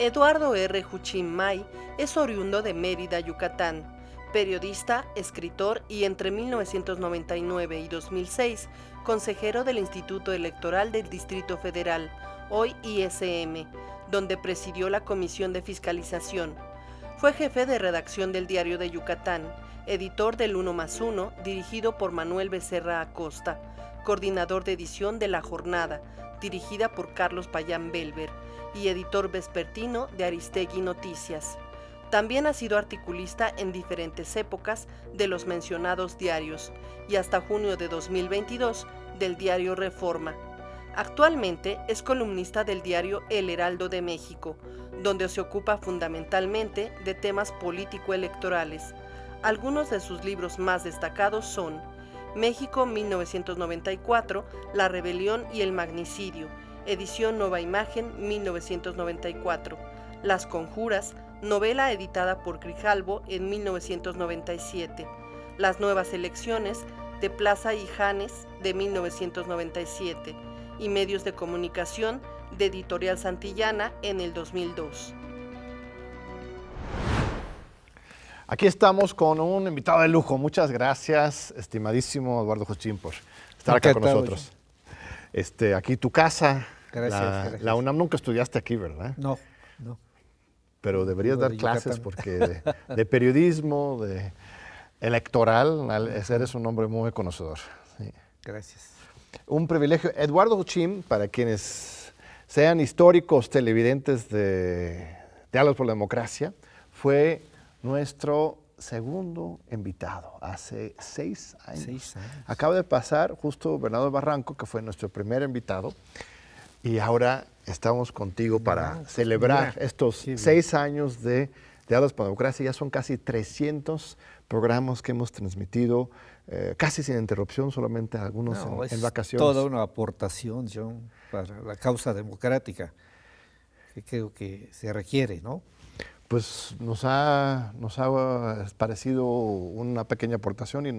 Eduardo R. Juchín May es oriundo de Mérida, Yucatán, periodista, escritor y entre 1999 y 2006, consejero del Instituto Electoral del Distrito Federal, hoy ISM, donde presidió la Comisión de Fiscalización. Fue jefe de redacción del Diario de Yucatán, editor del 1+1, dirigido por Manuel Becerra Acosta, coordinador de edición de La Jornada, dirigida por Carlos Payán Belver, y editor vespertino de Aristegui Noticias. También ha sido articulista en diferentes épocas de los mencionados diarios y hasta junio de 2022 del diario Reforma. Actualmente es columnista del diario El Heraldo de México, donde se ocupa fundamentalmente de temas político-electorales. Algunos de sus libros más destacados son México 1994, La rebelión y el magnicidio, edición Nueva Imagen 1994, Las Conjuras, novela editada por Grijalbo en 1997, Las Nuevas Elecciones, de Plaza y Janes de 1997, y Medios de Comunicación, de Editorial Santillana en el 2002. Aquí estamos con un invitado de lujo. Muchas gracias, estimadísimo Eduardo Juchín, por estar acá con nosotros. Aquí tu casa. Gracias, gracias. La UNAM, nunca estudiaste aquí, ¿verdad? No. Pero deberías dar clases porque de periodismo, de electoral, eres un hombre muy conocedor. Sí. Gracias. Un privilegio. Eduardo Juchín, para quienes sean históricos televidentes de Diálogos por la Democracia, fue nuestro segundo invitado hace 6 años. 6 años. Acaba de pasar justo Bernardo Barranco, que fue nuestro primer invitado, y ahora estamos contigo para celebrar estos 6 años de Diálogos por la Democracia. Ya son casi 300 programas que hemos transmitido, casi sin interrupción, solamente algunos en vacaciones. Toda una aportación, John, para la causa democrática, que creo que se requiere, ¿no? Pues nos ha parecido una pequeña aportación y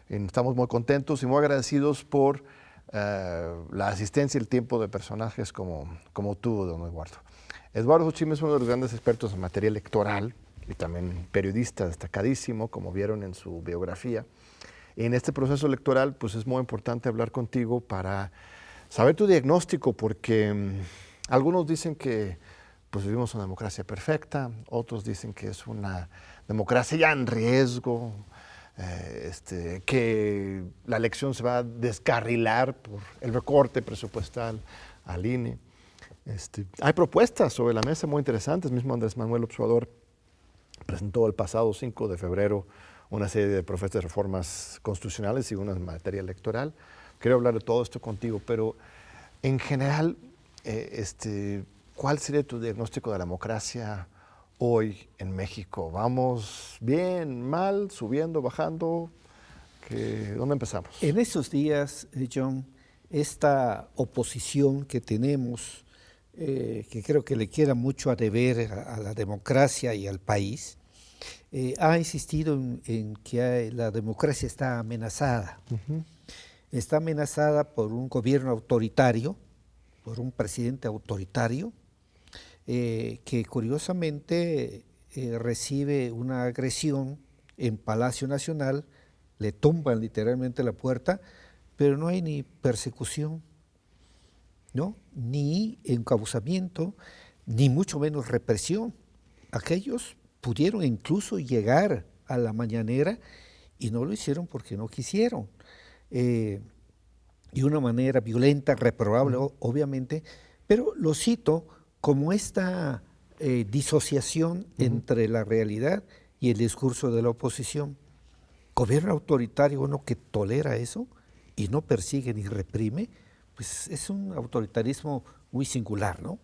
estamos muy contentos y muy agradecidos por la asistencia y el tiempo de personajes como tú, don Eduardo. Eduardo Juchín es uno de los grandes expertos en materia electoral y también periodista destacadísimo, como vieron en su biografía. Y en este proceso electoral, pues es muy importante hablar contigo para saber tu diagnóstico, porque algunos dicen que pues vivimos una democracia perfecta, otros dicen que es una democracia ya en riesgo, que la elección se va a descarrilar por el recorte presupuestal al INE. Hay propuestas sobre la mesa muy interesantes. Mismo Andrés Manuel López Obrador presentó el pasado 5 de febrero una serie de propuestas de reformas constitucionales y una en materia electoral. Quiero hablar de todo esto contigo, pero en general, ¿cuál sería tu diagnóstico de la democracia hoy en México? ¿Vamos bien, mal, subiendo, bajando? ¿Dónde empezamos? En esos días, John, esta oposición que tenemos, que creo que le queda mucho a deber a la democracia y al país, ha insistido en que la democracia está amenazada. Está amenazada por un gobierno autoritario, por un presidente autoritario, que curiosamente recibe una agresión en Palacio Nacional, le tumban literalmente la puerta, pero no hay ni persecución, ¿no? Ni encauzamiento, ni mucho menos represión. Aquellos pudieron incluso llegar a la mañanera y no lo hicieron porque no quisieron. De una manera violenta, reprobable, obviamente, pero lo cito como esta disociación entre la realidad y el discurso de la oposición. Gobierno autoritario, uno que tolera eso y no persigue ni reprime, pues es un autoritarismo muy singular, ¿no?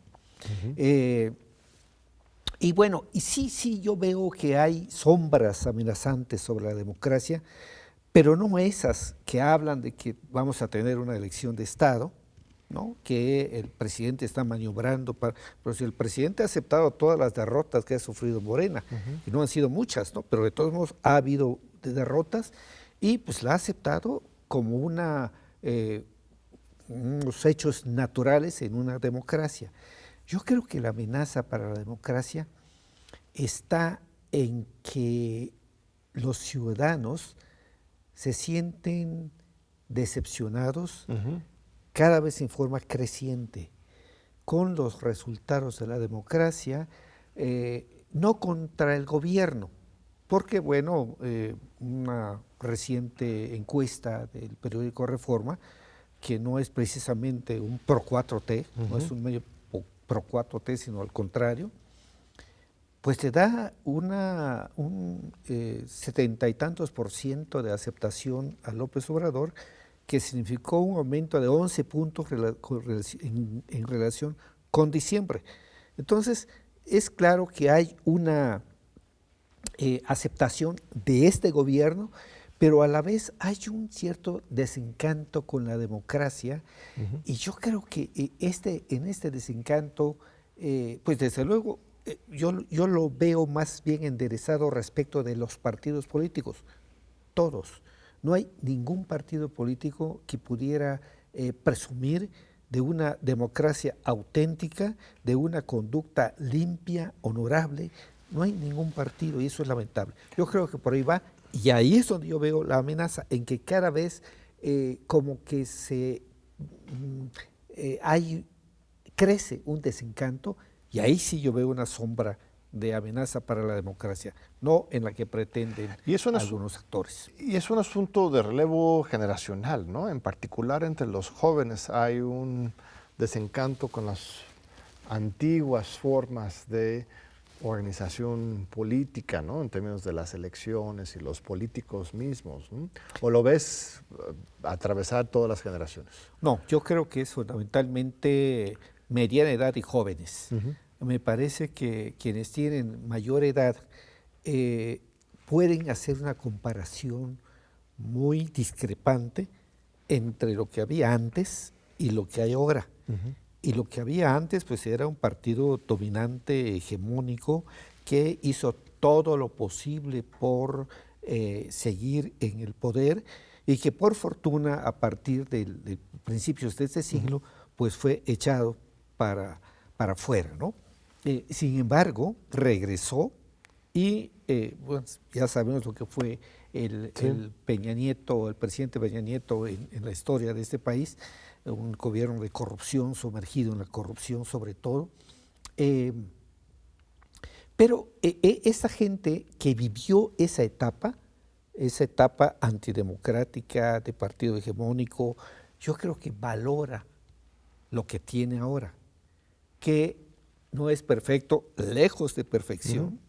Y bueno, y sí, yo veo que hay sombras amenazantes sobre la democracia, pero no esas que hablan de que vamos a tener una elección de Estado, ¿no? Que el presidente está maniobrando, pero si el presidente ha aceptado todas las derrotas que ha sufrido Morena, y no han sido muchas, ¿no? Pero de todos modos ha habido derrotas y pues la ha aceptado como unos hechos naturales en una democracia. Yo creo que la amenaza para la democracia está en que los ciudadanos se sienten decepcionados cada vez en forma creciente con los resultados de la democracia, no contra el gobierno, porque bueno, una reciente encuesta del periódico Reforma, que no es precisamente un pro 4T, no es un medio pro 4T, sino al contrario, pues le da un 70 y tantos % de aceptación a López Obrador, que significó un aumento de 11 puntos en relación con diciembre. Entonces, es claro que hay una aceptación de este gobierno, pero a la vez hay un cierto desencanto con la democracia, y yo creo que en este desencanto, pues desde luego, yo lo veo más bien enderezado respecto de los partidos políticos, todos. No hay ningún partido político que pudiera presumir de una democracia auténtica, de una conducta limpia, honorable. No hay ningún partido y eso es lamentable. Yo creo que por ahí va, y ahí es donde yo veo la amenaza, en que cada vez como que crece un desencanto, y ahí sí yo veo una sombra de amenaza para la democracia, no en la que pretenden algunos actores. Y es un asunto de relevo generacional, ¿no? En particular entre los jóvenes hay un desencanto con las antiguas formas de organización política, ¿no? En términos de las elecciones y los políticos mismos, ¿no? ¿O lo ves atravesar todas las generaciones? No, yo creo que es fundamentalmente mediana edad y jóvenes. Me parece que quienes tienen mayor edad pueden hacer una comparación muy discrepante entre lo que había antes y lo que hay ahora. Y lo que había antes pues era un partido dominante, hegemónico, que hizo todo lo posible por seguir en el poder, y que por fortuna a partir de principios de este siglo pues fue echado para afuera, ¿no? Sin embargo, regresó y bueno, ya sabemos lo que fue el Peña Nieto, el presidente Peña Nieto en la historia de este país, un gobierno de corrupción, sumergido en la corrupción sobre todo. Pero esa gente que vivió esa etapa antidemocrática, de partido hegemónico, yo creo que valora lo que tiene ahora, que no es perfecto, lejos de perfección,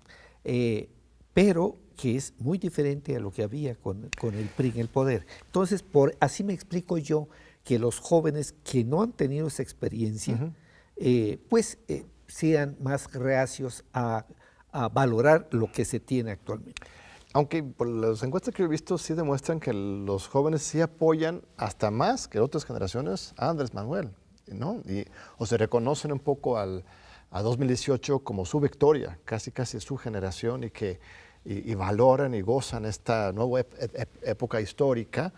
pero que es muy diferente a lo que había con el PRI en el poder. Entonces, así me explico yo que los jóvenes que no han tenido esa experiencia, sean más reacios a valorar lo que se tiene actualmente. Aunque por las encuestas que he visto sí demuestran que los jóvenes sí apoyan hasta más que otras generaciones a Andrés Manuel, ¿no? O se reconocen un poco a 2018 como su victoria, casi su generación, y valoran y gozan esta nueva época histórica,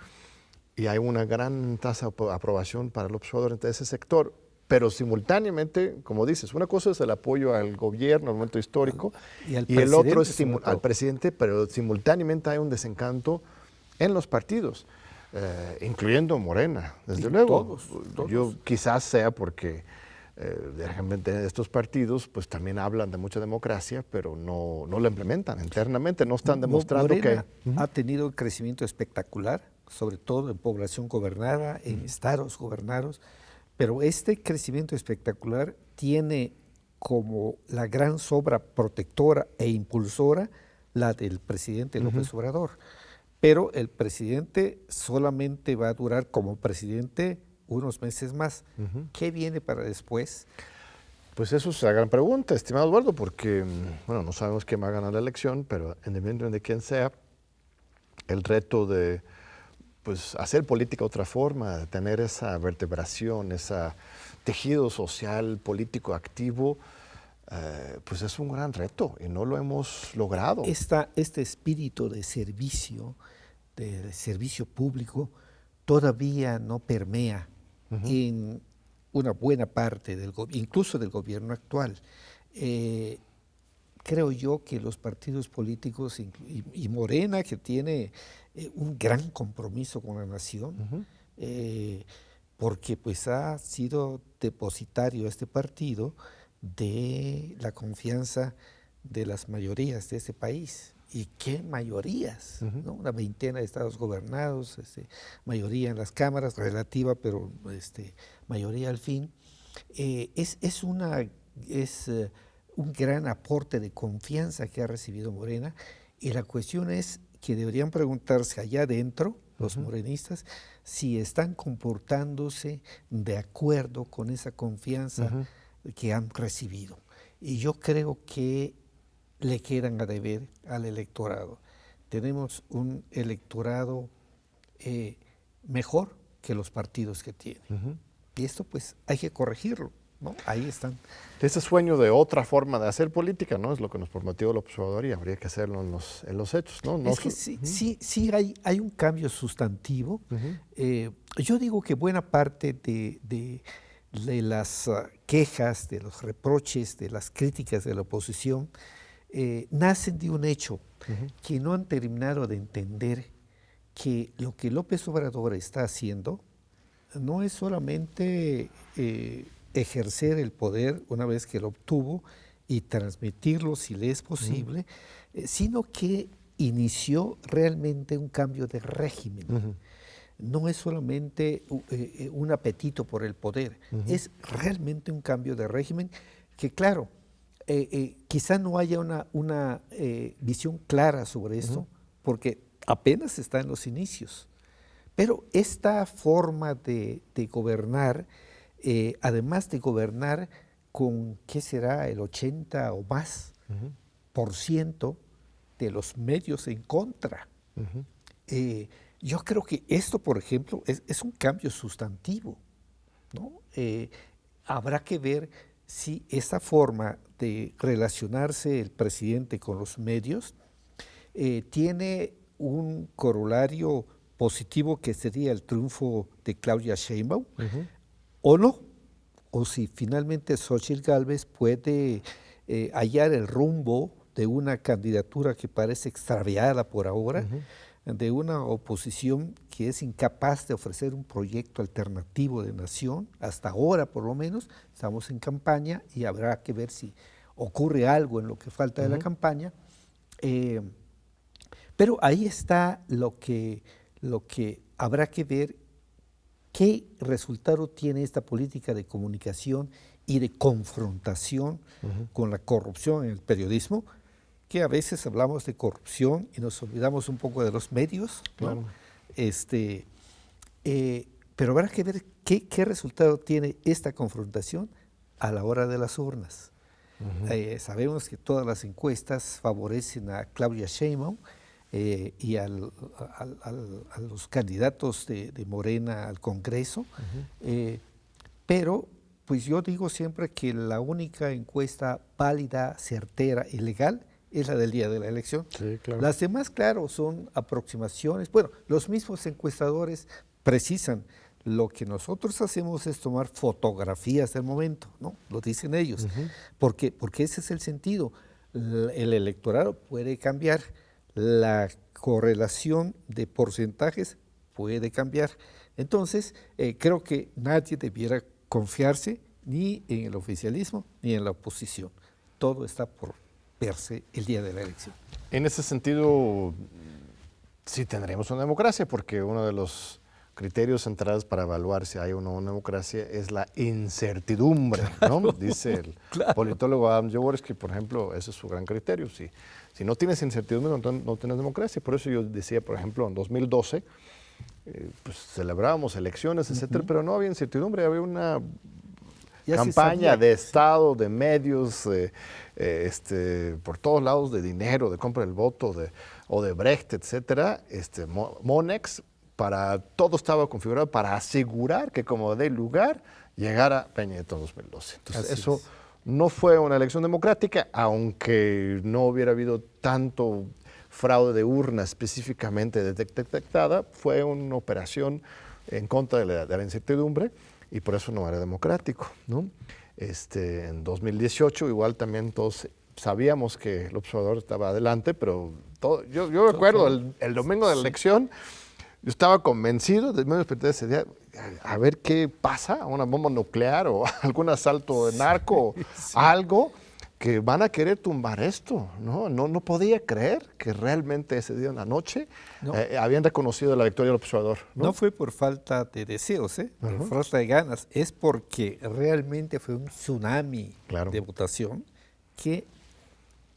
y hay una gran tasa de aprobación para López Obrador entre ese sector. Pero simultáneamente, como dices, una cosa es el apoyo al gobierno, al momento histórico, y el otro es al presidente, pero simultáneamente hay un desencanto en los partidos, incluyendo Morena, desde luego. Todos. Yo quizás sea porque de estos partidos pues también hablan de mucha democracia, pero no la implementan internamente, no están demostrando Morena que... ha tenido un crecimiento espectacular, sobre todo en población gobernada, en estados gobernados, pero este crecimiento espectacular tiene como la gran sobra protectora e impulsora la del presidente López Obrador. Pero el presidente solamente va a durar como presidente unos meses más. ¿Qué viene para después? Pues eso es la gran pregunta, estimado Eduardo, porque bueno, no sabemos quién va a ganar la elección, pero independientemente de quién sea, el reto de pues hacer política de otra forma, tener esa vertebración, ese tejido social, político activo, pues es un gran reto y no lo hemos logrado. Este espíritu de servicio público, todavía no permea en una buena parte incluso del gobierno actual. Creo yo que los partidos políticos y Morena, que tiene un gran compromiso con la nación, porque pues ha sido depositario este partido de la confianza de las mayorías de este país. ¿Y qué mayorías? ¿No? Una veintena de estados gobernados, mayoría en las cámaras, relativa, pero mayoría al fin. Es un gran aporte de confianza que ha recibido Morena, y la cuestión es que deberían preguntarse allá adentro, los morenistas, si están comportándose de acuerdo con esa confianza que han recibido. Y yo creo que le quedan a deber al electorado. Tenemos un electorado mejor que los partidos que tiene. Y esto pues hay que corregirlo, ¿no? Ahí están. Ese sueño de otra forma de hacer política, ¿no? Es lo que nos prometió López Obrador y habría que hacerlo en los hechos, ¿no? Es que sí hay un cambio sustantivo. Yo digo que buena parte de las quejas, de los reproches, de las críticas de la oposición, nacen de un hecho que no han terminado de entender, que lo que López Obrador está haciendo no es solamente ejercer el poder una vez que lo obtuvo y transmitirlo si le es posible, sino que inició realmente un cambio de régimen. No es solamente un apetito por el poder, es realmente un cambio de régimen que, claro, quizá no haya una visión clara sobre esto, porque apenas está en los inicios. Pero esta forma de gobernar, además de gobernar con, ¿qué será?, el 80 o más por ciento de los medios en contra. Yo creo que esto, por ejemplo, es un cambio sustantivo, ¿no? Habrá que ver si esa forma de relacionarse el presidente con los medios tiene un corolario positivo, que sería el triunfo de Claudia Sheinbaum, o no, o si finalmente Xóchitl Gálvez puede hallar el rumbo de una candidatura que parece extraviada por ahora, de una oposición que es incapaz de ofrecer un proyecto alternativo de nación, hasta ahora por lo menos. Estamos en campaña y habrá que ver si ocurre algo en lo que falta de la campaña, pero ahí está lo que habrá que ver, qué resultado tiene esta política de comunicación y de confrontación con la corrupción en el periodismo, que a veces hablamos de corrupción y nos olvidamos un poco de los medios, ¿no? Pero habrá que ver qué resultado tiene esta confrontación a la hora de las urnas. Sabemos que todas las encuestas favorecen a Claudia Sheinbaum y a los candidatos de Morena al Congreso, pero pues yo digo siempre que la única encuesta válida, certera y legal es la del día de la elección. Sí, claro. Las demás, claro, son aproximaciones. Bueno, los mismos encuestadores precisan. Lo que nosotros hacemos es tomar fotografías del momento, ¿no? Lo dicen ellos. Porque ese es el sentido. El electorado puede cambiar, la correlación de porcentajes puede cambiar. Entonces, creo que nadie debiera confiarse ni en el oficialismo ni en la oposición. Todo está por verse el día de la elección. En ese sentido, sí tendremos una democracia, porque uno de los criterios centrales para evaluar si hay o no una democracia es la incertidumbre, ¿no? Claro, dice el politólogo Adam Jaworski, por ejemplo, ese es su gran criterio. Si no tienes incertidumbre, no tienes democracia. Por eso yo decía, por ejemplo, en 2012, pues celebrábamos elecciones, etcétera, pero no había incertidumbre, había una campaña de Estado, de medios, por todos lados, de dinero, de compra del voto, de Brecht, etcétera, Monex, todo estaba configurado para asegurar que como de lugar llegara Peña Nieto en 2012. Entonces eso no fue una elección democrática, aunque no hubiera habido tanto fraude de urna específicamente detectada, fue una operación en contra de la incertidumbre y por eso no era democrático, ¿no? En 2018 igual también todos sabíamos que el observador estaba adelante, pero yo recuerdo el domingo de la elección, yo estaba convencido, me desperté ese día, a ver qué pasa, una bomba nuclear o algún asalto de narco, sí. Algo que van a querer tumbar esto, ¿no? No podía creer que realmente ese día en la noche habían reconocido la victoria del observador. No fue por falta de deseos, por falta de ganas, es porque realmente fue un tsunami de votación que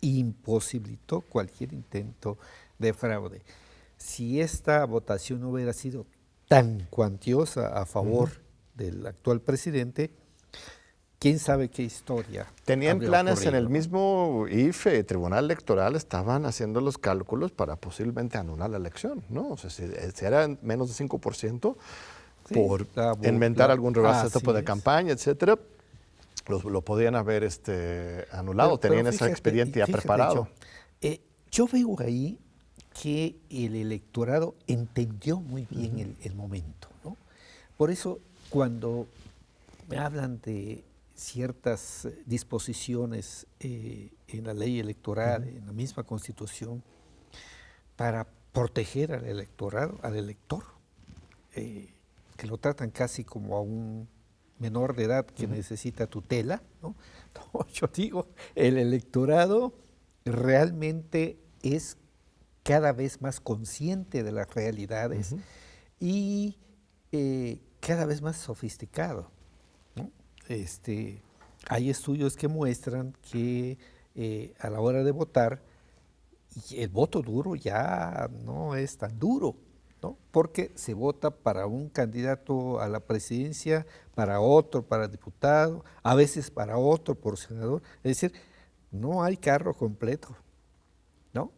imposibilitó cualquier intento de fraude. Si esta votación no hubiera sido tan cuantiosa a favor del actual presidente, quién sabe qué historia. Tenían planes ocurrido. En el mismo IFE, Tribunal Electoral, estaban haciendo los cálculos para posiblemente anular la elección, ¿no? O sea, si era menos de 5% por inventar algún rebase de campaña, etcétera, lo podían haber anulado. Tenían ese expediente ya preparado. Yo veo ahí que el electorado entendió muy bien el momento, ¿no? Por eso, cuando me hablan de ciertas disposiciones en la ley electoral, en la misma Constitución, para proteger al electorado, al elector, que lo tratan casi como a un menor de edad que necesita tutela, ¿no? No, yo digo, el electorado realmente es cada vez más consciente de las realidades y cada vez más sofisticado, ¿no? Hay estudios que muestran que a la hora de votar, el voto duro ya no es tan duro, ¿no? Porque se vota para un candidato a la presidencia, para otro, para diputado, a veces para otro, por senador. Es decir, no hay carro completo, ¿no?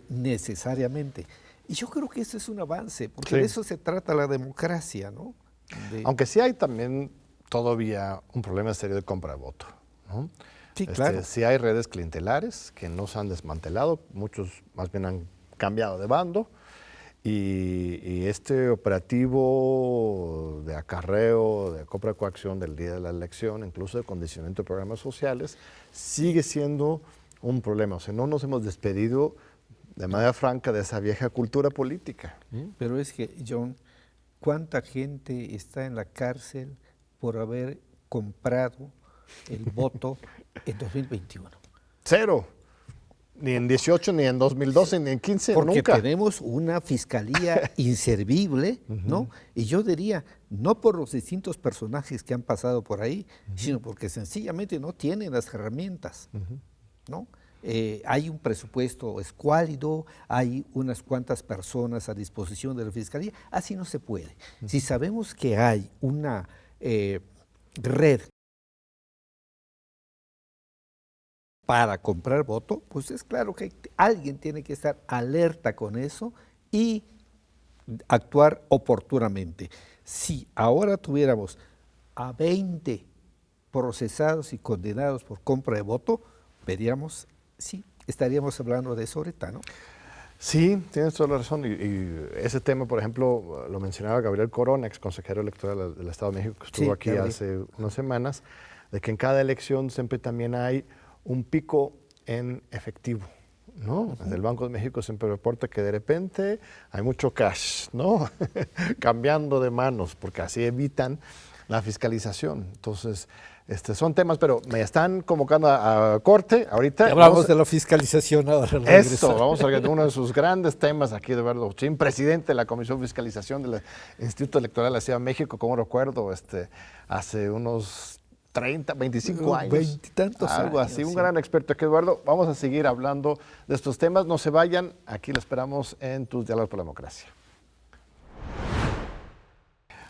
Necesariamente. Y yo creo que eso es un avance, porque de eso se trata la democracia, ¿no? Aunque sí hay también todavía un problema serio de compra de voto, ¿no? Sí, claro. Sí hay redes clientelares que no se han desmantelado, muchos más bien han cambiado de bando, y este operativo de acarreo, de compra de coacción del día de la elección, incluso de condicionamiento de programas sociales, sigue siendo un problema. O sea, no nos hemos despedido de manera franca de esa vieja cultura política. Pero es que, John, ¿cuánta gente está en la cárcel por haber comprado el voto en 2021? Cero. Ni en 18, ni en 2012, ni en 15, porque nunca. Porque tenemos una fiscalía inservible, ¿no? Y yo diría, no por los distintos personajes que han pasado por ahí, sino porque sencillamente no tienen las herramientas, ¿no? Hay un presupuesto escuálido, hay unas cuantas personas a disposición de la fiscalía, así no se puede. Si sabemos que hay una red para comprar voto, pues es claro que alguien tiene que estar alerta con eso y actuar oportunamente. Si ahora tuviéramos a 20 procesados y condenados por compra de voto, veríamos, sí, estaríamos hablando de eso ahorita, ¿no? Sí, tienes toda la razón. Y ese tema, por ejemplo, lo mencionaba Gabriel Corona, ex consejero electoral del Estado de México, que estuvo aquí hace unas semanas, de que en cada elección siempre también hay un pico en efectivo, ¿no? Desde el Banco de México siempre reporta que de repente hay mucho cash, ¿no? Cambiando de manos, porque así evitan la fiscalización. Entonces, son temas, pero me están convocando a corte ahorita. Y hablamos de la fiscalización ahora. Esto, vamos a ver uno de sus grandes temas aquí de Eduardo Huchim, presidente de la Comisión de Fiscalización del Instituto Electoral de la Ciudad de México, como recuerdo, hace unos 30, 25 años. 20 y tantos algo años, así, un gran experto aquí, Eduardo. Vamos a seguir hablando de estos temas. No se vayan, aquí lo esperamos en tus Diálogos por la Democracia.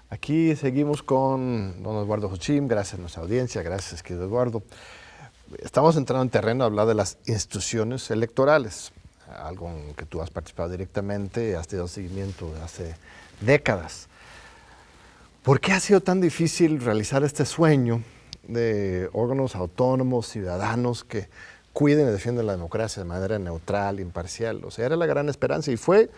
Aquí seguimos con don Eduardo Huchim, gracias a nuestra audiencia, gracias querido Eduardo. Estamos entrando en terreno a hablar de las instituciones electorales, algo en que tú has participado directamente, has tenido seguimiento de hace décadas. ¿Por qué ha sido tan difícil realizar este sueño de órganos autónomos, ciudadanos que cuiden y defienden la democracia de manera neutral, imparcial? O sea, era la gran esperanza y fue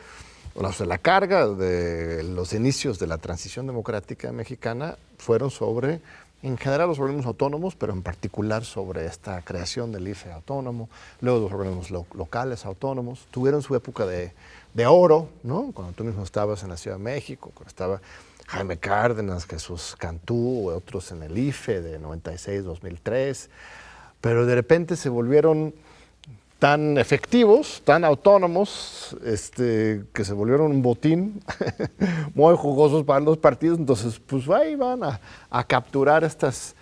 la carga de los inicios de la transición democrática mexicana fueron sobre, en general, los órganos autónomos, pero en particular sobre esta creación del IFE autónomo, luego los órganos locales autónomos. Tuvieron su época de oro, ¿no? Cuando tú mismo estabas en la Ciudad de México, cuando estaba Jaime Cárdenas, Jesús Cantú, otros en el IFE de 96-2003, pero de repente se volvieron tan efectivos, tan autónomos, que se volvieron un botín muy jugosos para los partidos. Entonces, pues ahí van a capturar esas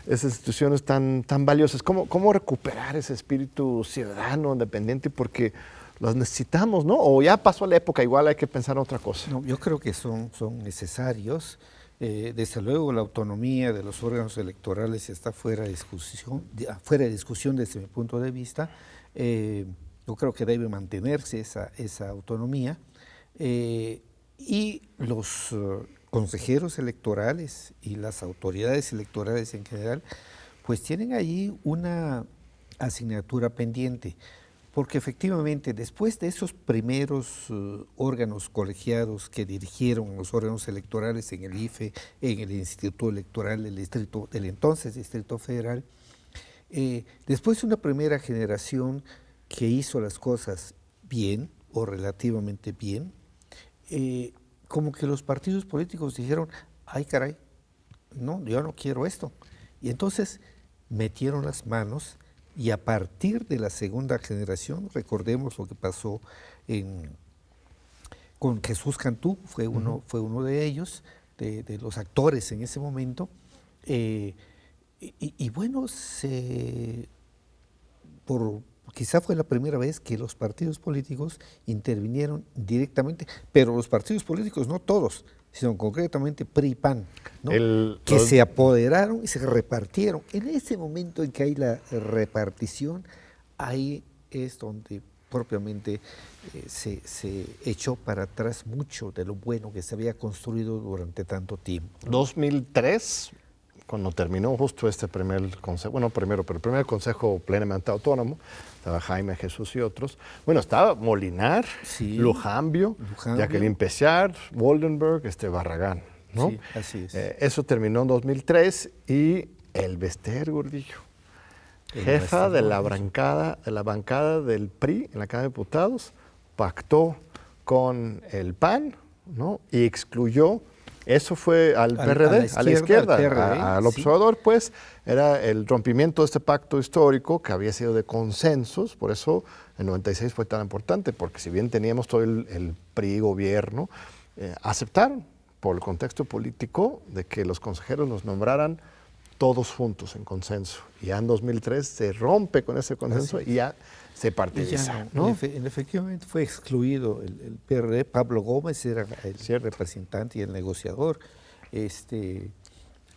instituciones tan valiosas. ¿Cómo recuperar ese espíritu ciudadano, independiente? Porque los necesitamos, ¿no? O ya pasó la época, igual hay que pensar en otra cosa. No, yo creo que son necesarios. Desde luego la autonomía de los órganos electorales está fuera de discusión desde mi punto de vista. Yo creo que debe mantenerse esa autonomía. Y los consejeros electorales y las autoridades electorales en general, pues tienen allí una asignatura pendiente. Porque efectivamente, después de esos primeros órganos colegiados que dirigieron los órganos electorales en el IFE, en el Instituto Electoral del entonces Distrito Federal, después de una primera generación que hizo las cosas bien o relativamente bien, como que los partidos políticos dijeron, ay caray, no, yo no quiero esto. Y entonces metieron las manos. Y a partir de la segunda generación, recordemos lo que pasó con Jesús Cantú, fue uno de ellos, de los actores en ese momento. Y bueno, quizá fue la primera vez que los partidos políticos intervinieron directamente, pero los partidos políticos, no todos, sino concretamente PRI y PAN, ¿no? Se apoderaron y se repartieron. En ese momento en que hay la repartición, ahí es donde propiamente se echó para atrás mucho de lo bueno que se había construido durante tanto tiempo, ¿no? 2003, cuando terminó justo este primer consejo, pero el primer consejo plenamente autónomo, estaba Jaime, Jesús y otros. Bueno, estaba Molinar, sí, Lujambio, Jacqueline Peciar, Woldenberg, Barragán, ¿no? Sí, así es. Eso terminó en 2003 y Elbester Gordillo, jefa de la bancada del PRI en la Cámara de Diputados, pactó con el PAN, ¿no? Y excluyó. Eso fue al PRD, a la izquierda, al observador, sí. Pues era el rompimiento de este pacto histórico que había sido de consensos, por eso el 96 fue tan importante, porque si bien teníamos todo el PRI gobierno, aceptaron por el contexto político de que los consejeros nos nombraran todos juntos en consenso. Y ya en 2003 se rompe con ese consenso y ya se partidiza, ¿no? Efectivamente fue excluido el PRD. Pablo Gómez era el representante y el negociador.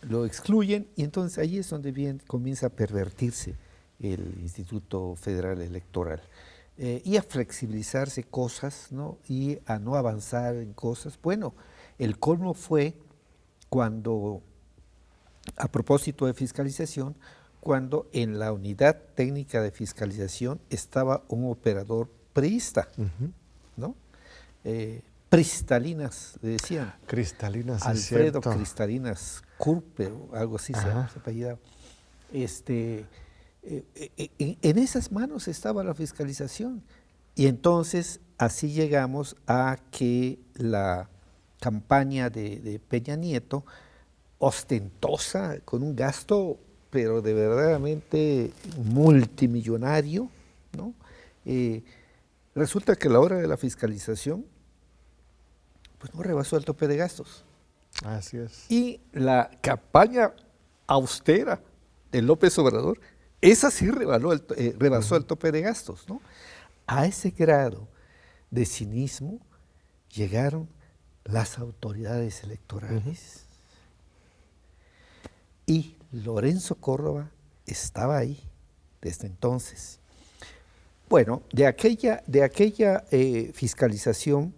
Lo excluyen y entonces ahí es donde comienza a pervertirse el Instituto Federal Electoral y a flexibilizarse cosas, ¿no? Y a no avanzar en cosas. Bueno, el colmo fue cuando, a propósito de fiscalización, cuando en la unidad técnica de fiscalización estaba un operador priista, ¿no? Cristalinas, le decían. Cristalinas, Alfredo Cristalinas Curpe, o algo así se llama, se apellidaba. En esas manos estaba la fiscalización. Y entonces así llegamos a que la campaña de Peña Nieto, ostentosa, con un gasto pero de verdaderamente multimillonario, ¿no? Resulta que a la hora de la fiscalización, pues no rebasó el tope de gastos. Así es. Y la campaña austera de López Obrador, esa sí rebasó el tope de gastos, ¿no? A ese grado de cinismo llegaron las autoridades electorales. Y Lorenzo Córdoba estaba ahí desde entonces. Bueno, de aquella fiscalización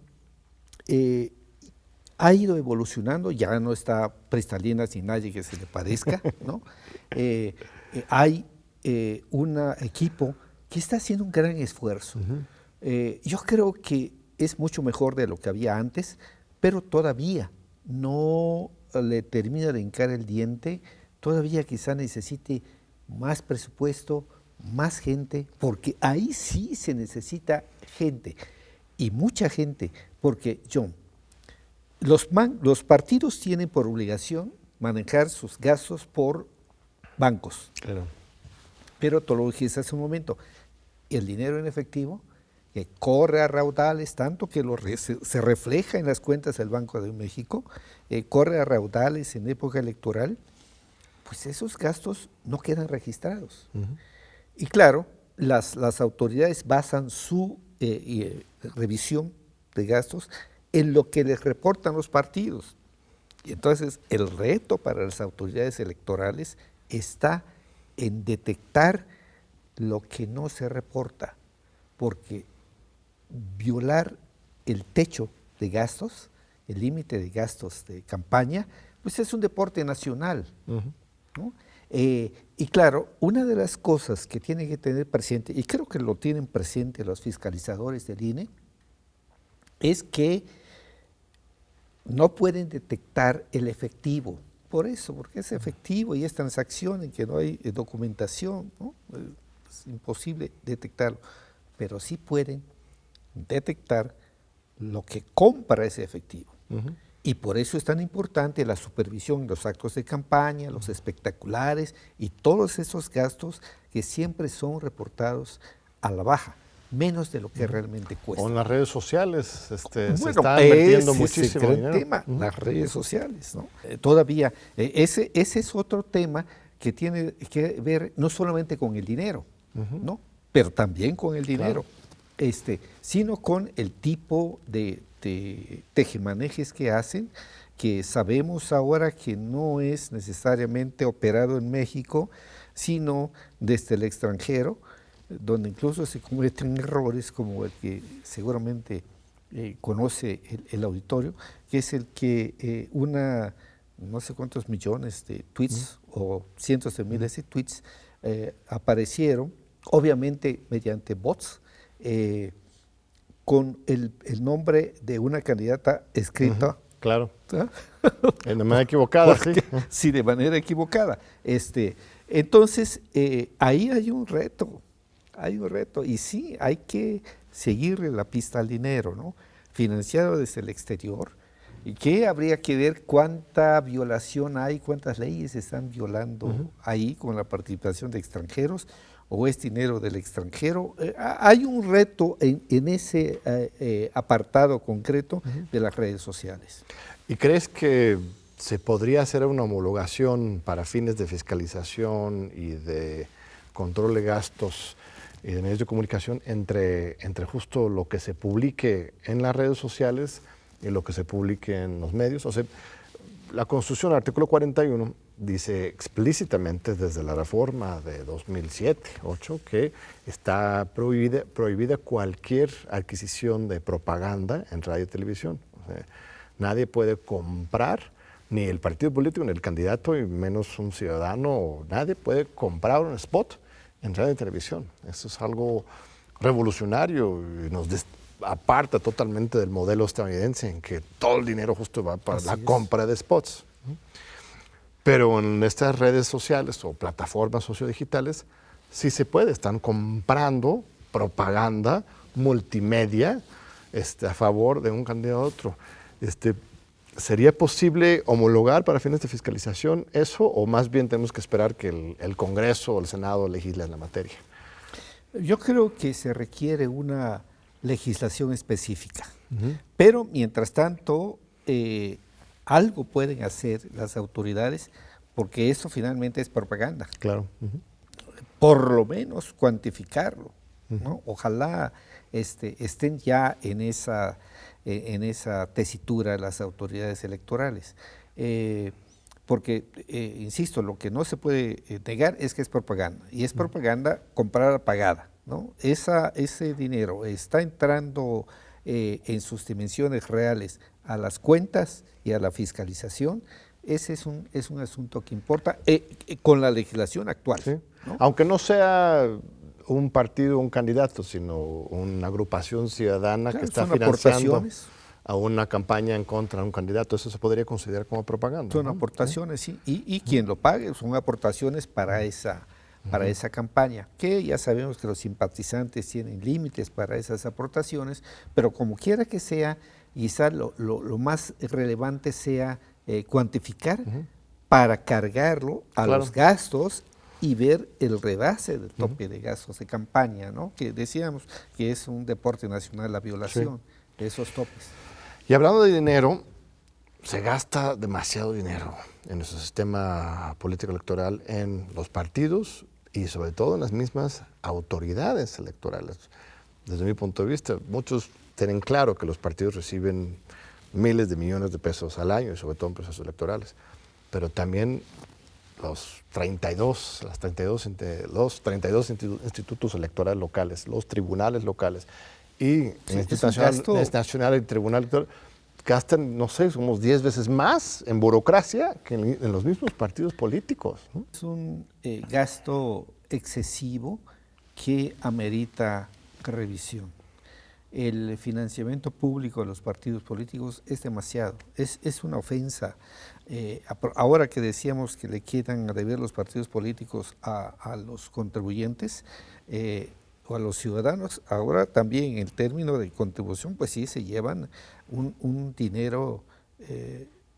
ha ido evolucionando, ya no está Prestalinas ni nadie que se le parezca, ¿no? Hay un equipo que está haciendo un gran esfuerzo. Yo creo que es mucho mejor de lo que había antes, pero todavía no le termina de hincar el diente, todavía quizá necesite más presupuesto, más gente, porque ahí sí se necesita gente, y mucha gente, porque John, los partidos tienen por obligación manejar sus gastos por bancos. Claro. Pero tú lo dijiste hace un momento, el dinero en efectivo que corre a raudales, tanto que se refleja en las cuentas del Banco de México, corre a raudales en época electoral, pues esos gastos no quedan registrados. Y claro, las autoridades basan su revisión de gastos en lo que les reportan los partidos. Y entonces el reto para las autoridades electorales está en detectar lo que no se reporta, porque violar el techo de gastos, el límite de gastos de campaña, pues es un deporte nacional, ¿no? Y claro, una de las cosas que tiene que tener presente, y creo que lo tienen presente los fiscalizadores del INE, es que no pueden detectar el efectivo. Por eso, porque es efectivo y es transacción en que no hay documentación, ¿no? Es imposible detectarlo, pero sí pueden detectar lo que compra ese efectivo. Y por eso es tan importante la supervisión en los actos de campaña, los espectaculares y todos esos gastos que siempre son reportados a la baja, menos de lo que realmente cuesta. O en las redes sociales, se Bueno, está invirtiendo ese muchísimo es el dinero. gran tema, las redes sociales, ¿no? Todavía, ese es otro tema que tiene que ver no solamente con el dinero, ¿no? Pero también con el dinero, sino con el tipo de tejemanejes que hacen, que sabemos ahora que no es necesariamente operado en México, sino desde el extranjero, donde incluso se cometen errores como el que seguramente conoce el auditorio, que es el que no sé cuántos millones de tweets o cientos de miles de tweets aparecieron, obviamente mediante bots, con el nombre de una candidata escrita. Claro. ¿Ah? De manera equivocada, Porque, sí. sí, de manera equivocada. Entonces, ahí hay un reto, y sí, hay que seguirle la pista al dinero, ¿no? Financiado desde el exterior, y que habría que ver cuánta violación hay, cuántas leyes se están violando ahí con la participación de extranjeros, o es dinero del extranjero. Hay un reto en ese apartado concreto de las redes sociales. ¿Y crees que se podría hacer una homologación para fines de fiscalización y de control de gastos y de medios de comunicación entre justo lo que se publique en las redes sociales y lo que se publique en los medios? O sea, la Constitución, el artículo 41, dice explícitamente desde la reforma de 2007-2008 que está prohibida cualquier adquisición de propaganda en radio y televisión. O sea, nadie puede comprar, ni el partido político, ni el candidato, y menos un ciudadano, nadie puede comprar un spot en radio y televisión. Eso es algo revolucionario y nos aparta totalmente del modelo estadounidense en que todo el dinero justo va para la compra de spots. Pero en estas redes sociales o plataformas sociodigitales sí se puede, están comprando propaganda multimedia a favor de un candidato a otro. ¿Sería posible homologar para fines de fiscalización eso, o más bien tenemos que esperar que el Congreso o el Senado legisle en la materia? Yo creo que se requiere una legislación específica, pero mientras tanto algo pueden hacer las autoridades, porque eso finalmente es propaganda. Claro. Por lo menos cuantificarlo, ¿no? Ojalá estén ya en esa tesitura las autoridades electorales. Porque, insisto, lo que no se puede negar es que es propaganda, y es propaganda comprada pagada, ¿no? Ese dinero está entrando en sus dimensiones reales a las cuentas y a la fiscalización. Ese es un asunto que importa con la legislación actual. Sí. ¿No? Aunque no sea un partido, un candidato, sino una agrupación ciudadana Claro, que está son financiando aportaciones. a una campaña en contra de un candidato, eso se podría considerar como propaganda. Son ¿no? aportaciones, sí. Y quien lo pague son aportaciones para esa campaña, que ya sabemos que los simpatizantes tienen límites para esas aportaciones, pero como quiera que sea, quizás lo más relevante sea cuantificar para cargarlo a Claro. los gastos y ver el rebase del tope de gastos de campaña, ¿no? Que decíamos que es un deporte nacional la violación de esos topes. Y hablando de dinero, se gasta demasiado dinero en nuestro sistema político electoral en los partidos y sobre todo en las mismas autoridades electorales. Desde mi punto de vista, muchos tienen claro que los partidos reciben miles de millones de pesos al año y sobre todo en procesos electorales, pero también los 32 institutos electorales locales, los tribunales locales y el Instituto Nacional del Tribunal Electoral gastan, no sé, somos 10 veces más en burocracia que en los mismos partidos políticos, ¿no? Es un gasto excesivo que amerita revisión. El financiamiento público de los partidos políticos es demasiado, es una ofensa. Ahora que decíamos que le quedan a deber los partidos políticos a los contribuyentes o a los ciudadanos, ahora también en términos de contribución, pues sí, se llevan un dinero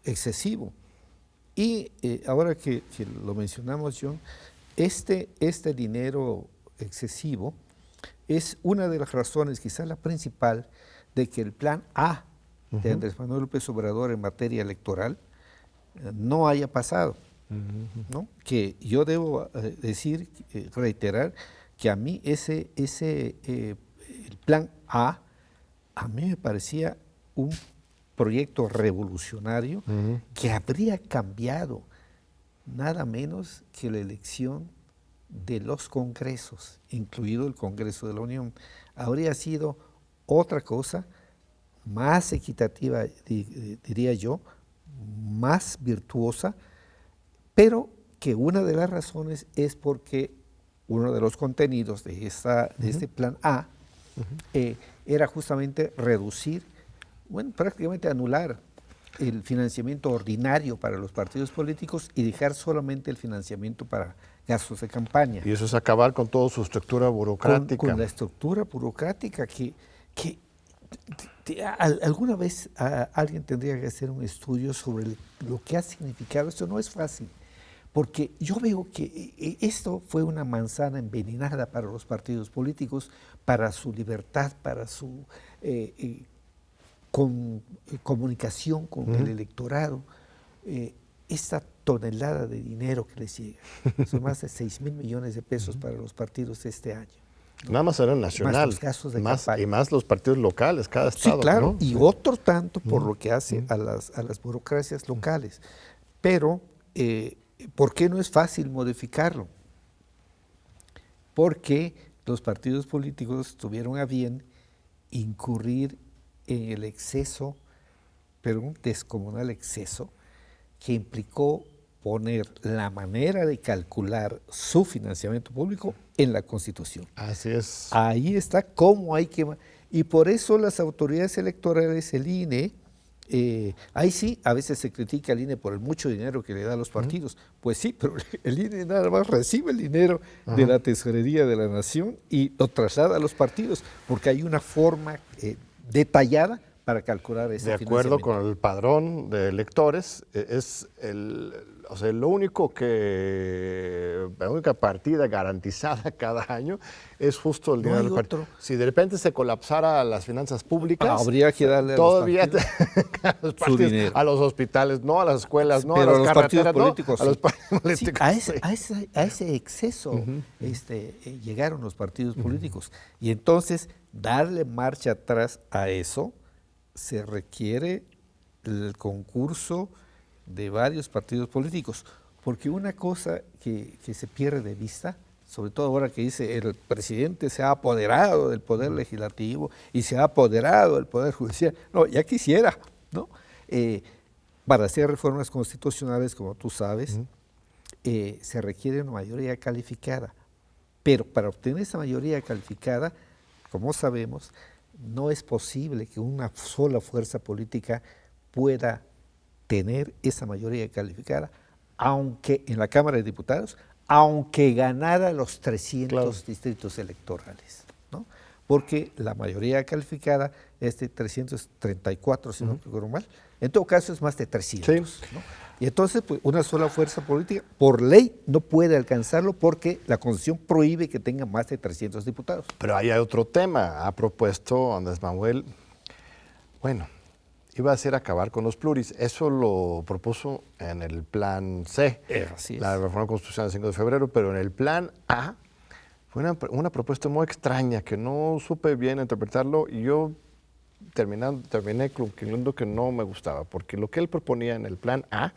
excesivo. Y ahora que lo mencionamos, John, este dinero excesivo es una de las razones, quizás la principal, de que el plan A de Andrés Manuel López Obrador en materia electoral no haya pasado, ¿no? Que yo debo decir, reiterar, que a mí el plan A mí me parecía un proyecto revolucionario que habría cambiado nada menos que la elección de los congresos, incluido el Congreso de la Unión. Habría sido otra cosa más equitativa, diría yo, más virtuosa, pero que una de las razones es porque uno de los contenidos de este plan A era justamente reducir, bueno, prácticamente anular el financiamiento ordinario para los partidos políticos y dejar solamente el financiamiento para gastos de campaña. Y eso es acabar con toda su estructura burocrática. Con la estructura burocrática que alguna vez alguien tendría que hacer un estudio sobre lo que ha significado. Esto no es fácil, porque yo veo que esto fue una manzana envenenada para los partidos políticos, para su libertad, para su comunicación con el electorado. Esta tonelada de dinero que les llega, son más de 6,000 millones de pesos para los partidos este año. ¿No? Nada más era nacional, más los gastos de campaña. Y más los partidos locales, cada estado. Sí, claro, ¿no? y otro tanto por lo que hace a las burocracias locales. Pero, ¿por qué no es fácil modificarlo? Porque los partidos políticos tuvieron a bien incurrir en el exceso, pero un descomunal exceso, que implicó poner la manera de calcular su financiamiento público en la Constitución. Así es. Ahí está cómo hay que... Y por eso las autoridades electorales, el INE, ahí sí, a veces se critica al INE por el mucho dinero que le da a los partidos. Pues sí, pero el INE nada más recibe el dinero de la Tesorería de la Nación y lo traslada a los partidos, porque hay una forma detallada para calcular ese De acuerdo con el padrón de electores, es la única partida garantizada cada año es justo el dinero del partido. Si de repente se colapsara las finanzas públicas, habría que darle todavía a los partidos su dinero. A los hospitales, no a las escuelas, no pero a las carreteras, políticos, no, a los partidos políticos. Sí, a ese exceso llegaron los partidos políticos. Y entonces, darle marcha atrás a eso, se requiere el concurso de varios partidos políticos, porque una cosa que se pierde de vista, sobre todo ahora que dice el presidente se ha apoderado del poder legislativo y se ha apoderado del poder judicial, no, ya quisiera, ¿no? Para hacer reformas constitucionales, como tú sabes, se requiere una mayoría calificada. Pero para obtener esa mayoría calificada, como sabemos, no es posible que una sola fuerza política pueda tener esa mayoría calificada, aunque en la Cámara de Diputados, aunque ganara los 300 distritos electorales, ¿no? Porque la mayoría calificada es de 334, si no recuerdo mal. En todo caso es más de 300. Sí. ¿No? Y entonces, pues, una sola fuerza política, por ley, no puede alcanzarlo porque la Constitución prohíbe que tenga más de 300 diputados. Pero ahí hay otro tema. Ha propuesto Andrés Manuel, bueno, iba a ser acabar con los pluris. Eso lo propuso en el plan C, Así es. la reforma constitucional del 5 de febrero, pero en el plan A fue una propuesta muy extraña que no supe bien interpretarlo y yo terminé concluyendo que no me gustaba, porque lo que él proponía en el plan A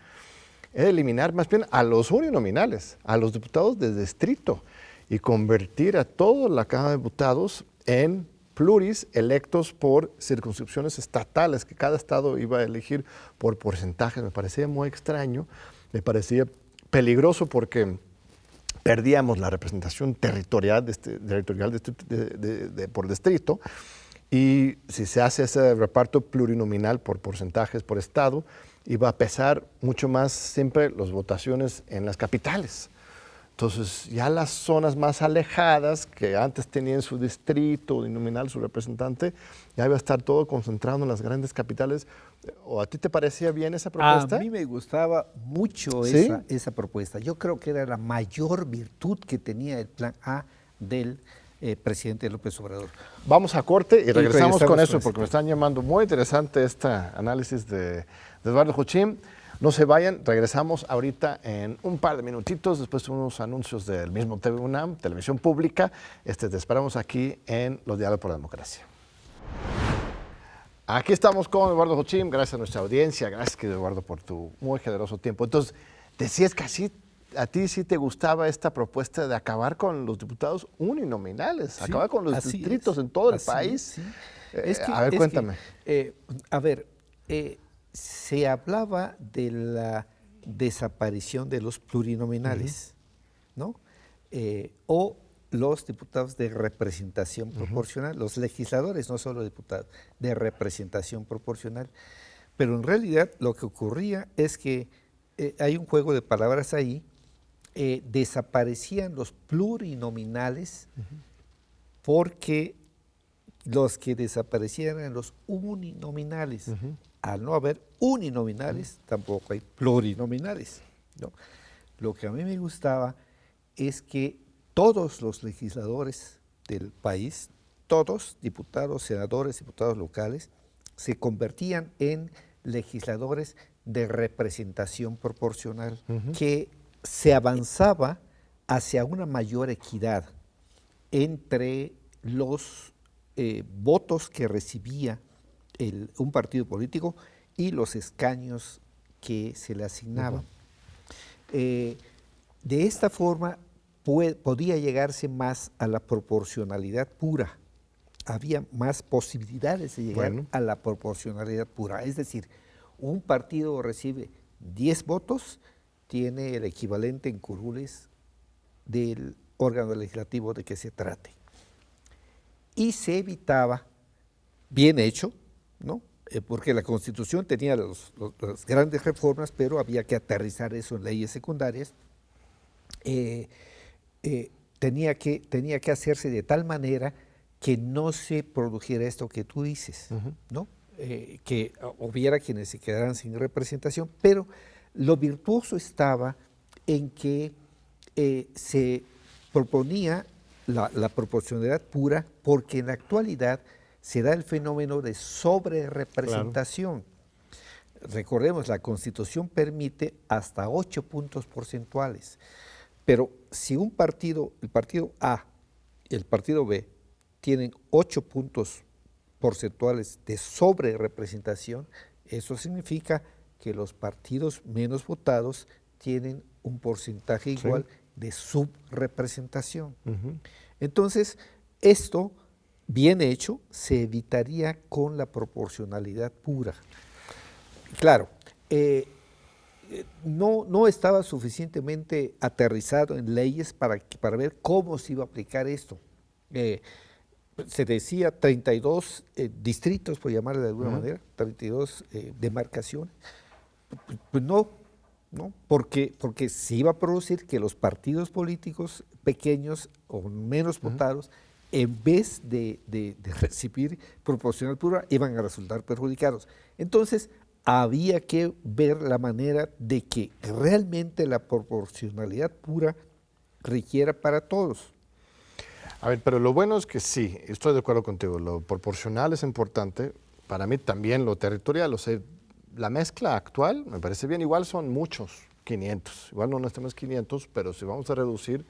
era eliminar más bien a los uninominales, a los diputados de distrito y convertir a toda la Cámara de Diputados en pluris electos por circunscripciones estatales, que cada estado iba a elegir por porcentajes. Me parecía muy extraño, me parecía peligroso porque perdíamos la representación territorial, por distrito, y si se hace ese reparto plurinominal por porcentajes por estado, iba a pesar mucho más siempre las votaciones en las capitales. Entonces, ya las zonas más alejadas, que antes tenían su distrito uninominal, su representante, ya iba a estar todo concentrado en las grandes capitales. ¿O a ti te parecía bien esa propuesta? A mí me gustaba mucho ¿Sí? esa propuesta. Yo creo que era la mayor virtud que tenía el plan A del presidente López Obrador. Vamos a corte y regresamos con eso, con porque me están llamando. Muy interesante este análisis de Eduardo Jochim. No se vayan, regresamos ahorita en un par de minutitos, después de unos anuncios del mismo TV UNAM, Televisión Pública. Te esperamos aquí en Los Diálogos por la Democracia. Aquí estamos con Eduardo Jochim, gracias a nuestra audiencia, gracias querido Eduardo por tu muy generoso tiempo. Entonces, decías que así, a ti sí te gustaba esta propuesta de acabar con los diputados uninominales, Sí, acabar con los distritos en todo el país. Es que, a ver, cuéntame. Se hablaba de la desaparición de los plurinominales, ¿no? O los diputados de representación proporcional, los legisladores, no solo diputados, de representación proporcional. Pero en realidad lo que ocurría es que hay un juego de palabras ahí, desaparecían los plurinominales porque los que desaparecían eran los uninominales. Al no haber uninominales, tampoco hay plurinominales, ¿no? Lo que a mí me gustaba es que todos los legisladores del país, todos, diputados, senadores, diputados locales, se convertían en legisladores de representación proporcional, que se avanzaba hacia una mayor equidad entre los votos que recibía un partido político y los escaños que se le asignaban. De esta forma podía llegarse más a la proporcionalidad pura. Había más posibilidades de llegar a la proporcionalidad pura. Es decir, un partido recibe 10 votos, tiene el equivalente en curules del órgano legislativo de que se trate. Y se evitaba, bien hecho, ¿no? Porque la Constitución tenía las grandes reformas, pero había que aterrizar eso en leyes secundarias. Tenía que hacerse de tal manera que no se produjera esto que tú dices, ¿no? Que hubiera quienes se quedaran sin representación, pero lo virtuoso estaba en que se proponía la proporcionalidad pura, porque en la actualidad se da el fenómeno de sobrerepresentación. Claro. Recordemos, la Constitución permite hasta 8 puntos porcentuales, pero si un partido, el partido A y el partido B, tienen 8 puntos porcentuales de sobrerepresentación, eso significa que los partidos menos votados tienen un porcentaje igual de subrepresentación. Entonces, esto, bien hecho, se evitaría con la proporcionalidad pura. claro, no estaba suficientemente aterrizado en leyes para ver cómo se iba a aplicar esto. Se decía 32 distritos, por llamarle de alguna manera, 32 demarcaciones. Pues no, porque se iba a producir que los partidos políticos pequeños o menos votados, en vez de recibir proporcional pura, iban a resultar perjudicados. Entonces, había que ver la manera de que realmente la proporcionalidad pura requiera para todos. A ver, pero lo bueno es que sí, estoy de acuerdo contigo, lo proporcional es importante, para mí también lo territorial, o sea, la mezcla actual me parece bien, igual son muchos, 500, igual no necesitamos 500, pero si vamos a reducir,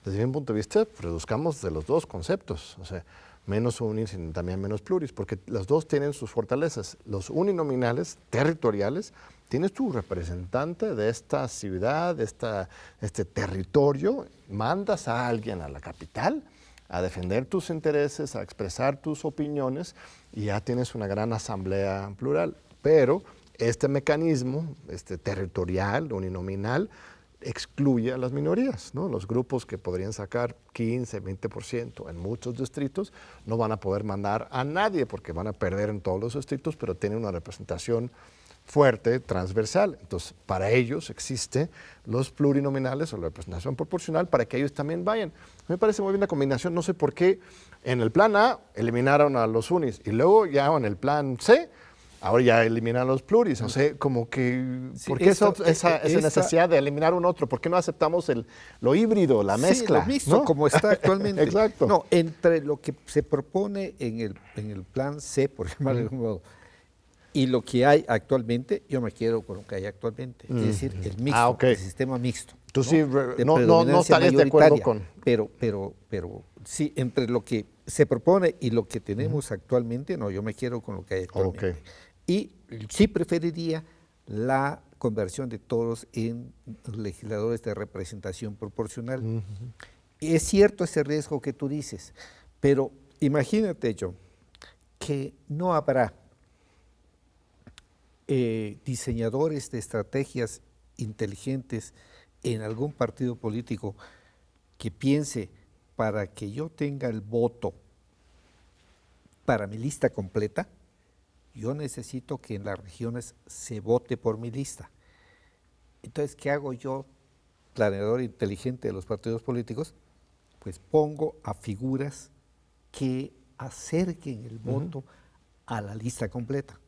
desde mi punto de vista, reduzcamos de los dos conceptos, o sea, menos unis y también menos pluris, porque los dos tienen sus fortalezas. Los uninominales, territoriales, tienes tu representante de esta ciudad, de este territorio, mandas a alguien a la capital a defender tus intereses, a expresar tus opiniones y ya tienes una gran asamblea plural. Pero este mecanismo, territorial, uninominal, excluye a las minorías, ¿no? Los grupos que podrían sacar 15, 20% en muchos distritos no van a poder mandar a nadie porque van a perder en todos los distritos, pero tienen una representación fuerte, transversal. Entonces, para ellos existe los plurinominales o la representación proporcional para que ellos también vayan. Me parece muy bien la combinación. No sé por qué en el plan A eliminaron a los unis y luego ya en el plan C ahora ya eliminan los pluris, o sea, como que, Sí, ¿por qué esa necesidad de eliminar un otro? ¿Por qué no aceptamos lo híbrido, la mezcla? Sí, lo mixto, ¿no? Como está actualmente. Exacto. No, entre lo que se propone en el plan C, por llamarlo de algún modo, y lo que hay actualmente, yo me quedo con lo que hay actualmente, es decir, el mixto, el sistema mixto. Tú ¿no? sí De no predominancia estarías de acuerdo con... Pero sí, entre lo que se propone y lo que tenemos actualmente, no, yo me quedo con lo que hay actualmente. Okay. Y sí preferiría la conversión de todos en legisladores de representación proporcional. Y es cierto ese riesgo que tú dices, pero imagínate, John, que no habrá diseñadores de estrategias inteligentes en algún partido político que piense, para que yo tenga el voto para mi lista completa, yo necesito que en las regiones se vote por mi lista. Entonces, ¿qué hago yo, planeador inteligente de los partidos políticos? Pues pongo a figuras que acerquen el voto a la lista completa.